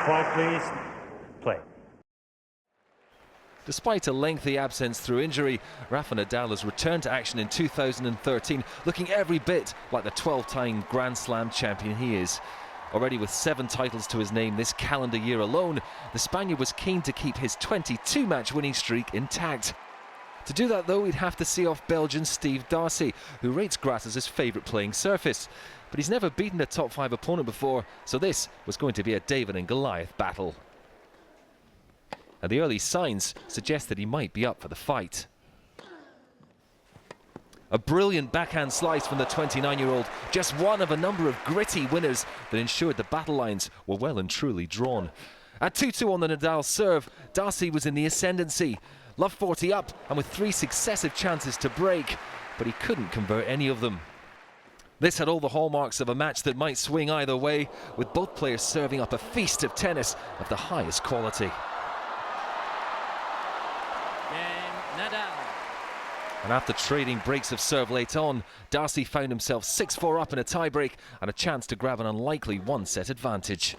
Quiet, please. Play. Despite a lengthy absence through injury, Rafael Nadal has returned to action in 2013, looking every bit like the 12-time Grand Slam champion he is. Already with 7 titles to his name this calendar year alone, the Spaniard was keen to keep his 22-match winning streak intact. To do that, though, he'd have to see off Belgian Steve Darcis, who rates grass as his favourite playing surface. But he's never beaten a top 5 opponent before, so this was going to be a David and Goliath battle. And the early signs suggest that he might be up for the fight. A brilliant backhand slice from the 29-year-old, just one of a number of gritty winners that ensured the battle lines were well and truly drawn. At 2-2 on the Nadal serve, Darcis was in the ascendancy. Love 40 up and with 3 successive chances to break, but he couldn't convert any of them. This had all the hallmarks of a match that might swing either way, with both players serving up a feast of tennis of the highest quality. Nadal. And after trading breaks of serve late on, Darcis found himself 6-4 up in a tiebreak and a chance to grab an unlikely one-set advantage.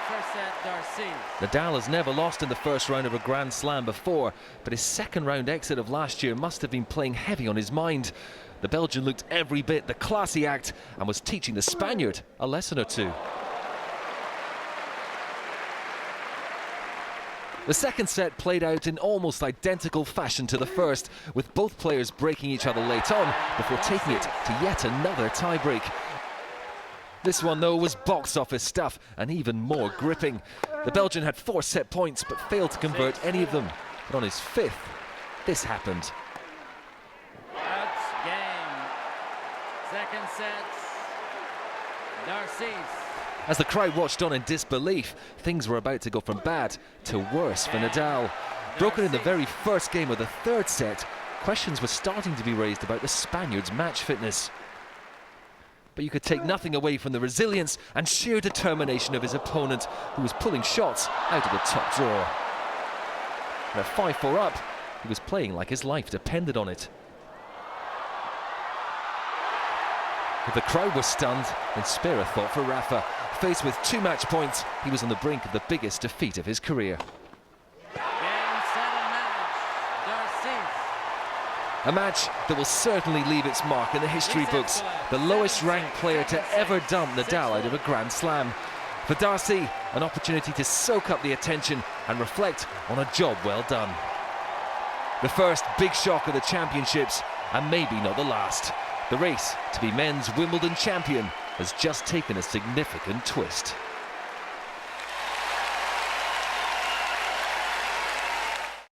First set, Darcis. Nadal has never lost in the first round of a Grand Slam before, but his second round exit of last year must have been playing heavy on his mind. The Belgian looked every bit the classy act and was teaching the Spaniard a lesson or two. The second set played out in almost identical fashion to the first, with both players breaking each other late on before taking it to yet another tiebreak. This one, though, was box office stuff and even more gripping. The Belgian had 4 set points but failed to convert any of them. But on his 5th, this happened. That's game. Second set, Darcis. As the crowd watched on in disbelief, things were about to go from bad to worse for Nadal. Broken in the very first game of the third set, questions were starting to be raised about the Spaniard's match fitness. But you could take nothing away from the resilience and sheer determination of his opponent, who was pulling shots out of the top drawer. And at 5-4 up, he was playing like his life depended on it. If the crowd was stunned, then spare a thought for Rafa. Faced with 2 match points, he was on the brink of the biggest defeat of his career. Game 7 match, Darcis. A match that will certainly leave its mark in the history books. The lowest ranked player to ever dump Nadal out of a Grand Slam. For Darcis, an opportunity to soak up the attention and reflect on a job well done. The first big shock of the championships, and maybe not the last. The race to be men's Wimbledon champion has just taken a significant twist.